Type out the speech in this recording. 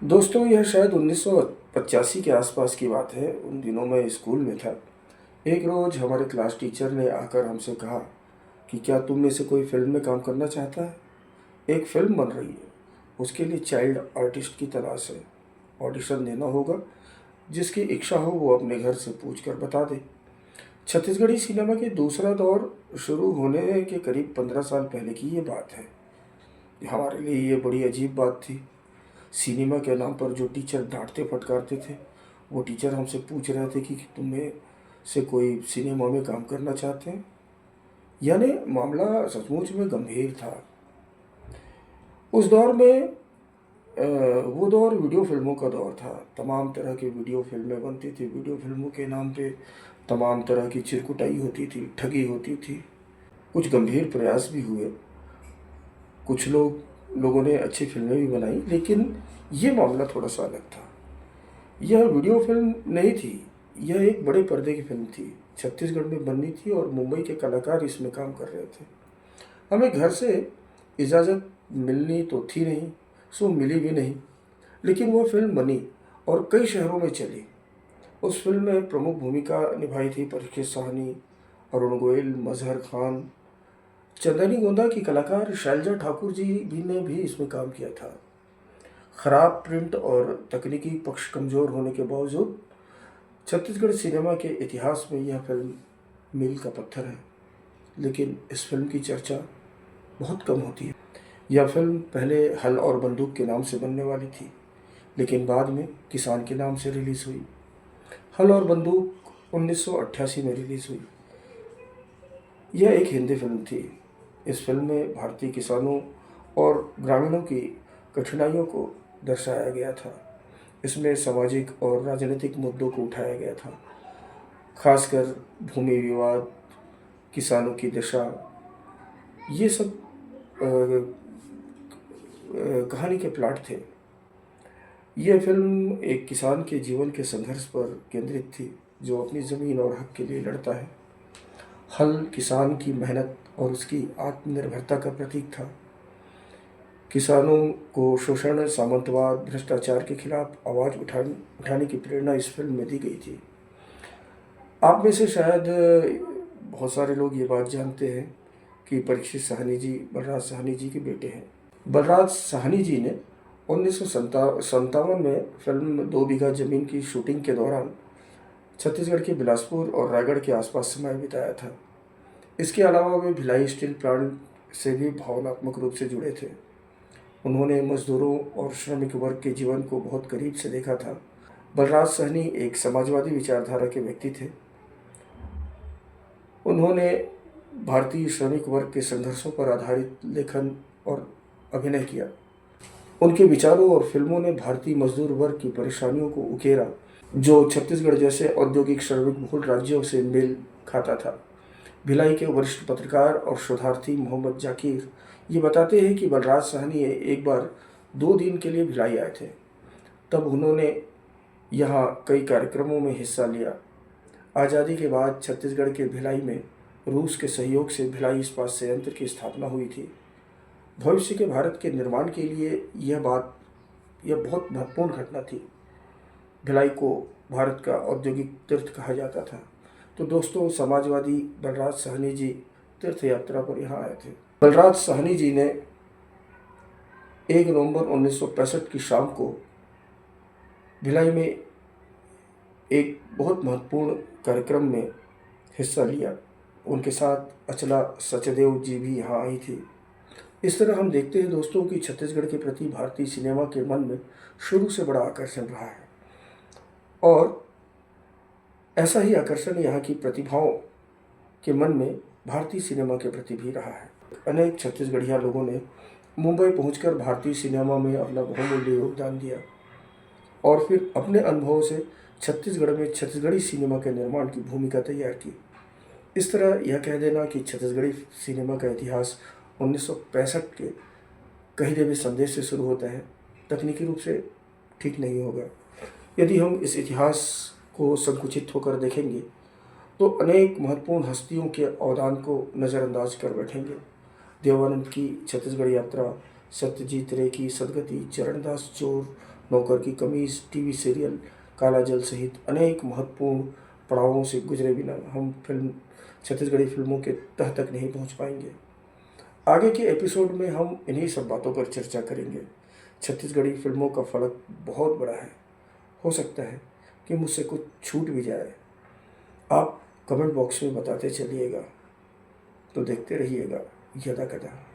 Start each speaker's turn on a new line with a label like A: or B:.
A: दोस्तों, यह शायद 1985 के आसपास की बात है। उन दिनों मैं स्कूल में था। एक रोज़ हमारे क्लास टीचर ने आकर हमसे कहा कि क्या तुम में से कोई फ़िल्म में काम करना चाहता है? एक फ़िल्म बन रही है। उसके लिए चाइल्ड आर्टिस्ट की तलाश है। ऑडिशन देना होगा। जिसकी इच्छा हो वो अपने घर से पूछ कर बता दे। छत्तीसगढ़ी सिनेमा के दूसरा दौर शुरू होने के करीब 15 साल पहले की ये बात है। हमारे लिए ये बड़ी अजीब बात थी। सिनेमा के नाम पर जो टीचर डांटते फटकारते थे, वो टीचर हमसे पूछ रहे थे कि तुम्हें से कोई सिनेमा में काम करना चाहते हैं। यानी मामला सचमुच में गंभीर था। उस दौर में वो दौर वीडियो फिल्मों का दौर था। तमाम तरह की वीडियो फिल्में बनती थी। वीडियो फिल्मों के नाम पे तमाम तरह की चिरकुटाई होती थी, ठगी होती थी। कुछ गंभीर प्रयास भी हुए। कुछ लोगों ने अच्छी फिल्में भी बनाई, लेकिन ये मामला थोड़ा सा अलग था। यह वीडियो फिल्म नहीं थी। यह एक बड़े पर्दे की फिल्म थी। छत्तीसगढ़ में बननी थी और मुंबई के कलाकार इसमें काम कर रहे थे। हमें घर से इजाज़त मिलनी तो थी नहीं, सो मिली भी नहीं। लेकिन वह फिल्म बनी और कई शहरों में चली। उस फिल्म में प्रमुख भूमिका निभाई थी परीक्षित साहनी, अरुण गोयल, मजहर खान, चंदनी गोंदा की कलाकार शैलजा ठाकुर जी भी ने भी इसमें काम किया था। खराब प्रिंट और तकनीकी पक्ष कमज़ोर होने के बावजूद छत्तीसगढ़ सिनेमा के इतिहास में यह फिल्म मील का पत्थर है। लेकिन इस फिल्म की चर्चा बहुत कम होती है। यह फिल्म पहले हल और बंदूक के नाम से बनने वाली थी, लेकिन बाद में किसान के नाम से रिलीज़ हुई। हल और बंदूक 1988 में रिलीज़ हुई। यह एक हिंदी फिल्म थी। इस फिल्म में भारतीय किसानों और ग्रामीणों की कठिनाइयों को दर्शाया गया था। इसमें सामाजिक और राजनीतिक मुद्दों को उठाया गया था, खासकर भूमि विवाद, किसानों की दशा। ये सब कहानी के प्लॉट थे। यह फिल्म एक किसान के जीवन के संघर्ष पर केंद्रित थी, जो अपनी ज़मीन और हक के लिए लड़ता है। हल किसान की मेहनत और उसकी आत्मनिर्भरता का प्रतीक था। किसानों को शोषण, सामंतवाद, भ्रष्टाचार के खिलाफ आवाज़ उठाने की प्रेरणा इस फिल्म में दी गई थी। आप में से शायद बहुत सारे लोग ये बात जानते हैं कि परीक्षित साहनी जी बलराज साहनी जी के बेटे हैं। बलराज साहनी जी ने 1957 में फिल्म 2 बीघा ज़मीन की शूटिंग के दौरान छत्तीसगढ़ के बिलासपुर और रायगढ़ के आसपास समय बिताया था। इसके अलावा वे भिलाई स्टील प्लांट से भी भावनात्मक रूप से जुड़े थे। उन्होंने मजदूरों और श्रमिक वर्ग के जीवन को बहुत करीब से देखा था। बलराज साहनी एक समाजवादी विचारधारा के व्यक्ति थे। उन्होंने भारतीय श्रमिक वर्ग के संघर्षों पर आधारित लेखन और अभिनय किया। उनके विचारों और फिल्मों ने भारतीय मजदूर वर्ग की परेशानियों को उकेरा, जो छत्तीसगढ़ जैसे औद्योगिक श्रमिक बहुल राज्यों से मेल खाता था। भिलाई के वरिष्ठ पत्रकार और शोधार्थी मोहम्मद जाकिर ये बताते हैं कि बलराज साहनी एक बार 2 दिन के लिए भिलाई आए थे। तब उन्होंने यहाँ कई कार्यक्रमों में हिस्सा लिया। आज़ादी के बाद छत्तीसगढ़ के भिलाई में रूस के सहयोग से भिलाई इस्पात संयंत्र की स्थापना हुई थी। भविष्य के भारत के निर्माण के लिए यह बहुत महत्वपूर्ण घटना थी। भिलाई को भारत का औद्योगिक तीर्थ कहा जाता था। तो दोस्तों, समाजवादी बलराज साहनी जी तीर्थ यात्रा पर यहाँ आए थे। बलराज साहनी जी ने 1 नवंबर 1965 की शाम को भिलाई में एक बहुत महत्वपूर्ण कार्यक्रम में हिस्सा लिया। उनके साथ अचला सचदेव जी भी यहाँ आई थी। इस तरह हम देखते हैं दोस्तों कि छत्तीसगढ़ के प्रति भारतीय सिनेमा के मन में शुरू से बड़ा आकर्षण रहा है, और ऐसा ही आकर्षण यहाँ की प्रतिभाओं के मन में भारतीय सिनेमा के प्रति भी रहा है। अनेक छत्तीसगढ़िया लोगों ने मुंबई पहुंचकर भारतीय सिनेमा में अपना बहुमूल्य योगदान दिया और फिर अपने अनुभवों से छत्तीसगढ़ में छत्तीसगढ़ी सिनेमा के निर्माण की भूमिका तैयार की। इस तरह यह कह देना कि छत्तीसगढ़ी सिनेमा का इतिहास 1965 के कहीं देवी संदेश से शुरू होता है, तकनीकी रूप से ठीक नहीं होगा। यदि हम इस इतिहास को संकुचित होकर देखेंगे तो अनेक महत्वपूर्ण हस्तियों के अवदान को नज़रअंदाज कर बैठेंगे। देवानंद की छत्तीसगढ़ यात्रा, सत्यजीत रे की सदगति, चरणदास चोर, नौकर की कमीज, टीवी सीरियल काला जल सहित अनेक महत्वपूर्ण पड़ावों से गुजरे बिना हम फिल्म छत्तीसगढ़ी फिल्मों के तह तक नहीं पहुंच पाएंगे। आगे के एपिसोड में हम इन्हीं सब बातों पर चर्चा करेंगे। छत्तीसगढ़ी फिल्मों का फलक बहुत बड़ा है। हो सकता है कि मुझसे कुछ छूट भी जाए। आप कमेंट बॉक्स में बताते चलिएगा। तो देखते रहिएगा यदा कदा।